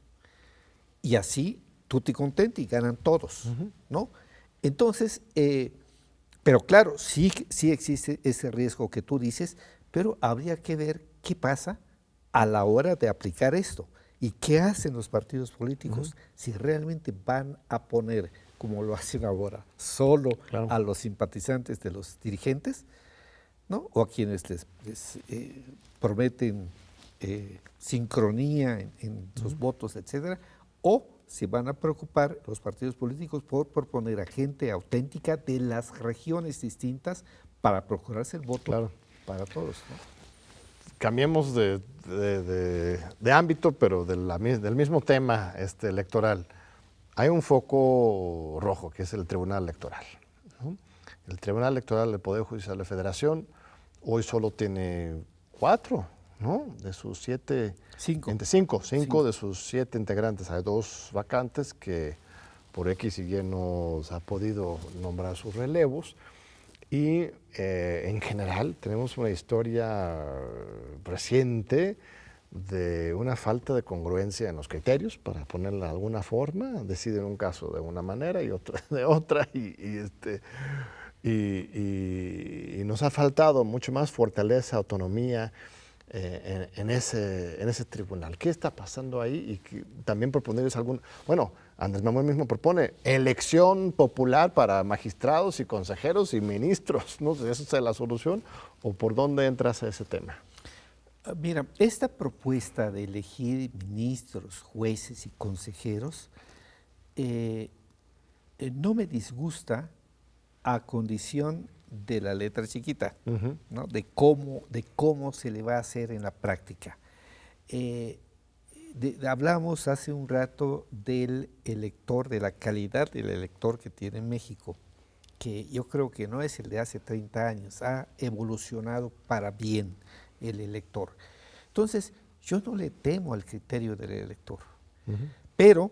Y así, tutti contenti, y ganan todos, ¿no? Entonces, pero claro, sí existe ese riesgo que tú dices, pero habría que ver qué pasa a la hora de aplicar esto. ¿Y qué hacen los partidos políticos? Si realmente van a poner, como lo hacen ahora, solo a los simpatizantes de los dirigentes, ¿no? O a quienes les prometen sincronía en sus votos, etcétera, o si van a preocupar los partidos políticos por proponer a gente auténtica de las regiones distintas para procurarse el voto para todos, ¿no? Cambiemos de ámbito, pero del mismo tema electoral. Hay un foco rojo, que es el Tribunal Electoral, ¿no? El Tribunal Electoral del Poder Judicial de la Federación hoy solo tiene 4, ¿no? De sus 7... 5 de sus 7 integrantes. Hay 2 vacantes que por X y Y no se ha podido nombrar sus relevos. Y en general tenemos una historia reciente de una falta de congruencia en los criterios, para ponerla de alguna forma. Deciden un caso de una manera y otra de otra, y nos ha faltado mucho más fortaleza, autonomía en ese tribunal. ¿Qué está pasando ahí? Y también proponerles bueno, Andrés Manuel mismo propone elección popular para magistrados y consejeros y ministros, ¿no? ¿Esa es la solución? ¿O por dónde entras a ese tema? Mira, esta propuesta de elegir ministros, jueces y consejeros no me disgusta, a condición de la letra chiquita, ¿no? de cómo se le va a hacer en la práctica. hablamos hace un rato del elector, de la calidad del elector que tiene México, que yo creo que no es el de hace 30 años, ha evolucionado para bien el elector. Entonces, yo no le temo al criterio del elector, pero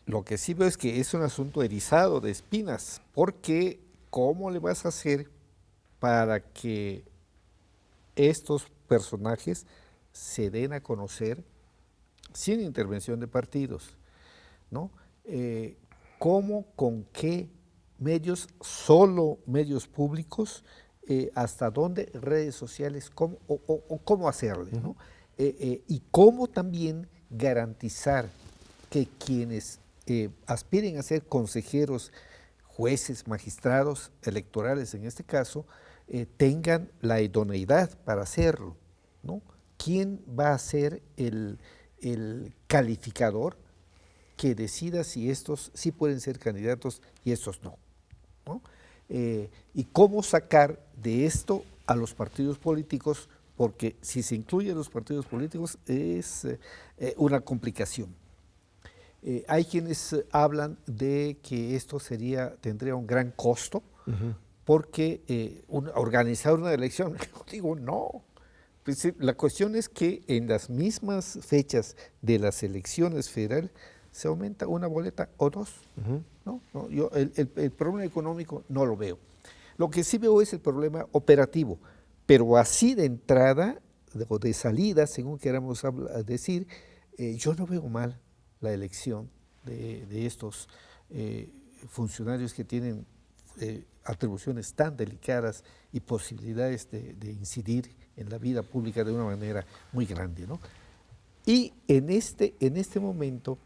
lo que sí veo es que es un asunto erizado de espinas, porque ¿cómo le vas a hacer para que estos personajes se den a conocer sin intervención de partidos, ¿no? ¿Cómo, con qué medios, solo medios públicos, hasta dónde redes sociales, cómo, o cómo hacerle, ¿no? Y cómo también garantizar que quienes aspiren a ser consejeros, jueces, magistrados electorales en este caso, tengan la idoneidad para hacerlo, ¿no? ¿Quién va a ser el calificador que decida si estos sí pueden ser candidatos y estos no, ¿no? Y cómo sacar de esto a los partidos políticos, porque si se incluye a los partidos políticos es una complicación. Hay quienes hablan de que esto tendría un gran costo, porque organizar una elección, digo, no. Pues, la cuestión es que en las mismas fechas de las elecciones federales se aumenta una boleta o dos. ¿No? No, yo el problema económico no lo veo. Lo que sí veo es el problema operativo, pero así de entrada o de salida, según queramos decir, yo no veo mal la elección de estos funcionarios que tienen atribuciones tan delicadas y posibilidades de incidir en la vida pública de una manera muy grande, ¿no? Y en este momento,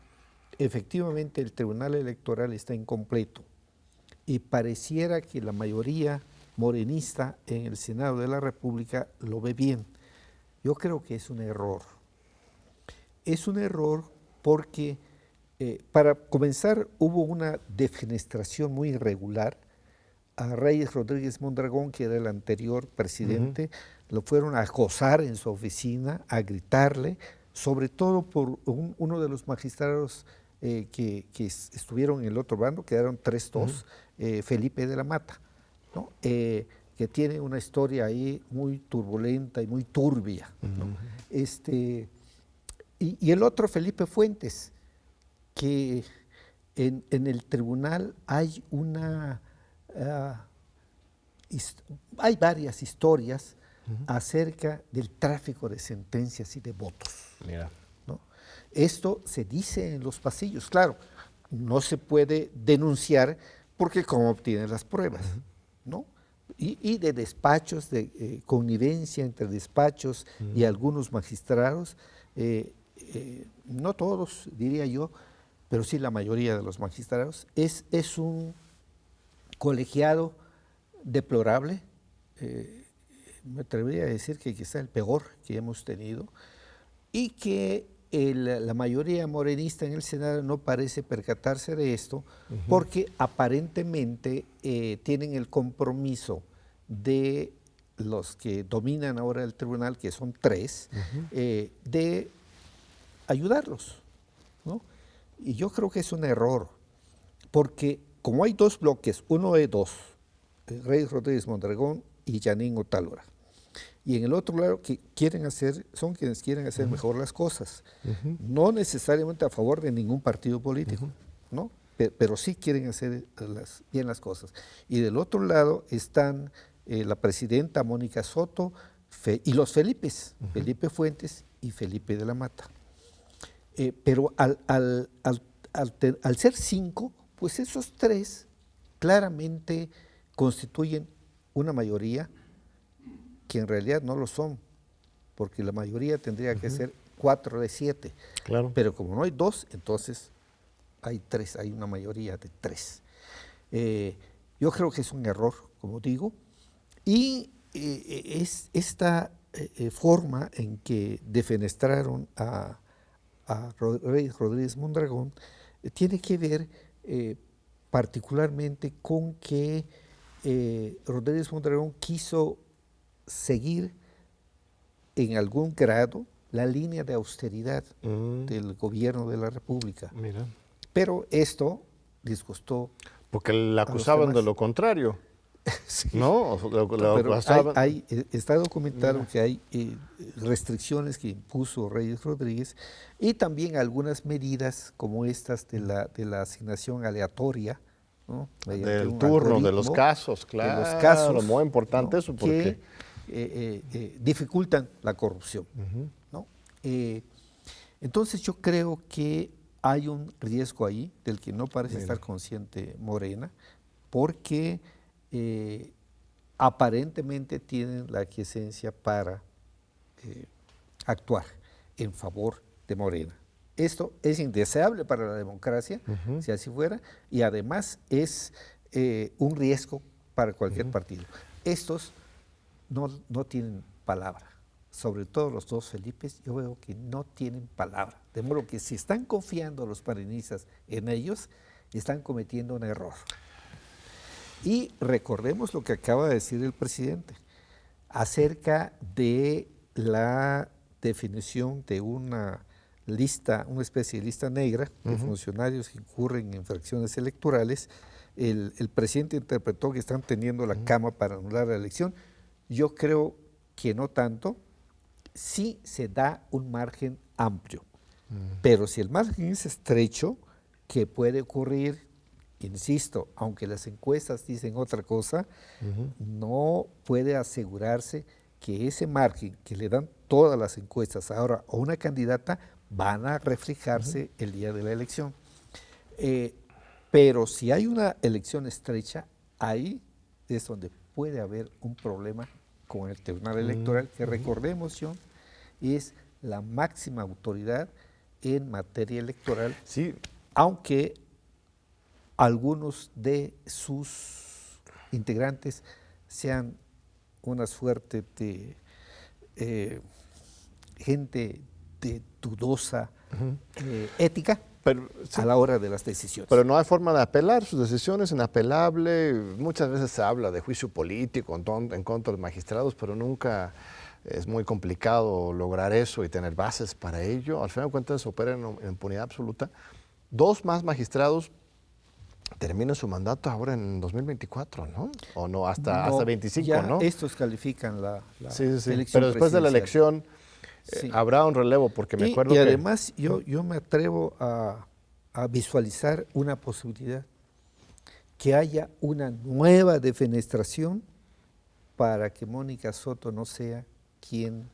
efectivamente, el Tribunal Electoral está incompleto y pareciera que la mayoría morenista en el Senado de la República lo ve bien. Yo creo que es un error. Es un error porque, para comenzar, hubo una defenestración muy irregular. A Reyes Rodríguez Mondragón, que era el anterior presidente, lo fueron a acosar en su oficina, a gritarle, sobre todo por uno de los magistrados que estuvieron en el otro bando, quedaron 3-2, Felipe de la Mata, ¿no? Que tiene una historia ahí muy turbulenta y muy turbia, ¿no? Y el otro, Felipe Fuentes, que en el tribunal hay hay varias historias acerca del tráfico de sentencias y de votos. Mira. ¿No? Esto se dice en los pasillos, claro, no se puede denunciar porque cómo obtienen las pruebas, ¿no? Y de despachos, de connivencia entre despachos y algunos magistrados, no todos, diría yo, pero sí la mayoría de los magistrados, es un colegiado deplorable, me atrevería a decir que quizá el peor que hemos tenido, y que la mayoría morenista en el Senado no parece percatarse de esto, porque aparentemente tienen el compromiso de los que dominan ahora el tribunal, que son 3, de ayudarlos, ¿no? Y yo creo que es un error, porque como hay 2 bloques, uno de 2, Reyes Rodríguez Mondragón y Yanín Otálora, y en el otro lado que son quienes quieren hacer mejor las cosas, no necesariamente a favor de ningún partido político, ¿no? Pero sí quieren hacer bien las cosas. Y del otro lado están la presidenta Mónica Soto y los Felipes, Felipe Fuentes y Felipe de la Mata. Pero al ser 5, pues esos 3 claramente constituyen una mayoría que en realidad no lo son, porque la mayoría tendría que ser 4 de 7. Claro. Pero como no hay 2, entonces hay 3, hay una mayoría de 3. Yo creo que es un error, como digo, y es esta forma en que defenestraron a Rodríguez Mondragón tiene que ver particularmente con que Rodríguez Mondragón quiso seguir en algún grado la línea de austeridad del gobierno de la República. Mira. Pero esto disgustó. Porque le acusaban de lo contrario. Sí. ¿No? Pero está documentado que hay restricciones que impuso Reyes Rodríguez y también algunas medidas como estas de la asignación aleatoria, ¿no? Del turno, de los casos, claro. De los casos, muy importante, ¿no? Eso porque que dificultan la corrupción, ¿no? Entonces yo creo que hay un riesgo ahí del que no parece estar consciente Morena, porque aparentemente tienen la aquiescencia para actuar en favor de Morena. Esto es indeseable para la democracia, si así fuera, y además es un riesgo para cualquier partido. Estos no tienen palabra, sobre todo los dos Felipes, yo veo que no tienen palabra, de modo que si están confiando los marinistas en ellos, están cometiendo un error. Y recordemos lo que acaba de decir el presidente acerca de la definición de una lista, una especie de lista negra de funcionarios que incurren en infracciones electorales. El presidente interpretó que están teniendo la cama para anular la elección. Yo creo que no tanto. Sí se da un margen amplio, pero si el margen es estrecho, que puede ocurrir, insisto, aunque las encuestas dicen otra cosa, no puede asegurarse que ese margen que le dan todas las encuestas ahora a una candidata van a reflejarse el día de la elección. Pero si hay una elección estrecha, ahí es donde puede haber un problema con el Tribunal Electoral, que recordemos, John, es la máxima autoridad en materia electoral, sí, aunque algunos de sus integrantes sean una suerte de gente de dudosa ética pero, sí, a la hora de las decisiones. Pero no hay forma de apelar, sus decisiones inapelable. Muchas veces se habla de juicio político en contra de los magistrados, pero nunca es muy complicado lograr eso y tener bases para ello. Al final de cuentas opera en impunidad absoluta. 2 más magistrados terminan su mandato ahora en 2024, ¿no? O no, hasta 25, ya ¿no? Estos califican la elección. Pero después de la elección habrá un relevo, porque me acuerdo que... además yo me atrevo a visualizar una posibilidad, que haya una nueva defenestración para que Mónica Soto no sea quien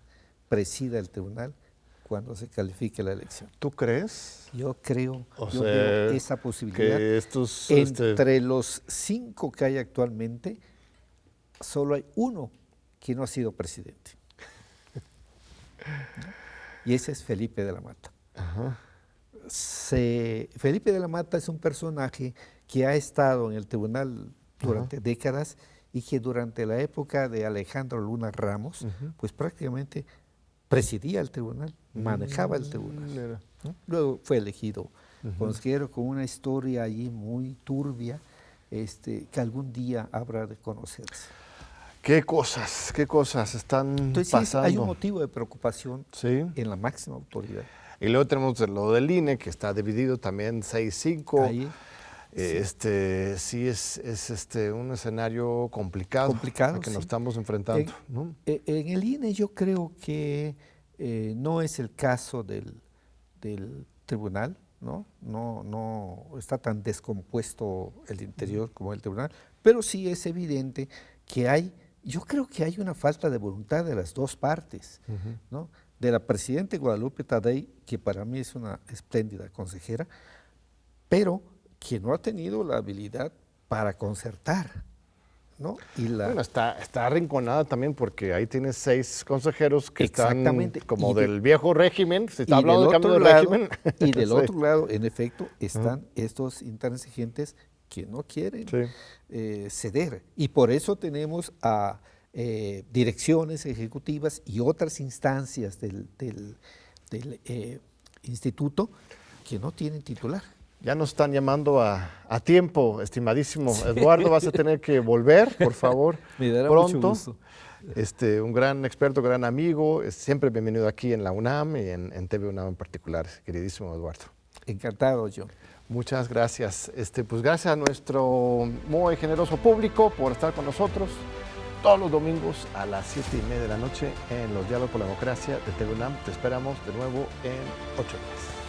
presida el tribunal cuando se califique la elección. ¿Tú crees? Yo veo esa posibilidad. Que estos, entre los 5 que hay actualmente, solo hay uno que no ha sido presidente. Y ese es Felipe de la Mata. Felipe de la Mata es un personaje que ha estado en el tribunal durante décadas y que durante la época de Alejandro Luna Ramos, pues prácticamente presidía el tribunal, manejaba el tribunal, ¿no? Luego fue elegido consejero con una historia allí muy turbia, que algún día habrá de conocerse. ¿Qué cosas están pasando? Sí, hay un motivo de preocupación en la máxima autoridad. Y luego tenemos lo del INE, que está dividido también 6-5. Ahí, sí es un escenario complicado al que nos estamos enfrentando. En el INE yo creo que no es el caso del tribunal, no está tan descompuesto el interior como el tribunal, pero sí es evidente que yo creo que hay una falta de voluntad de las dos partes, ¿no? De la presidenta Guadalupe Tadei, que para mí es una espléndida consejera, pero que no ha tenido la habilidad para concertar, ¿no? Bueno, está arrinconada también porque ahí tienes 6 consejeros que están como del viejo régimen, se está hablando del cambio de régimen. Y del otro lado, en efecto, están estos intransigentes que no quieren ceder. Y por eso tenemos a direcciones ejecutivas y otras instancias del instituto que no tienen titular. Ya nos están llamando a tiempo, estimadísimo Eduardo, vas a tener que volver, por favor, Me dará pronto. mucho gusto. Un gran experto, gran amigo, siempre bienvenido aquí en la UNAM y en TV UNAM en particular, queridísimo Eduardo. Encantado, John. Muchas gracias. Pues gracias a nuestro muy generoso público por estar con nosotros todos los domingos a las 7:30 de la noche en los Diálogos por la Democracia de TV UNAM. Te esperamos de nuevo en 8 días.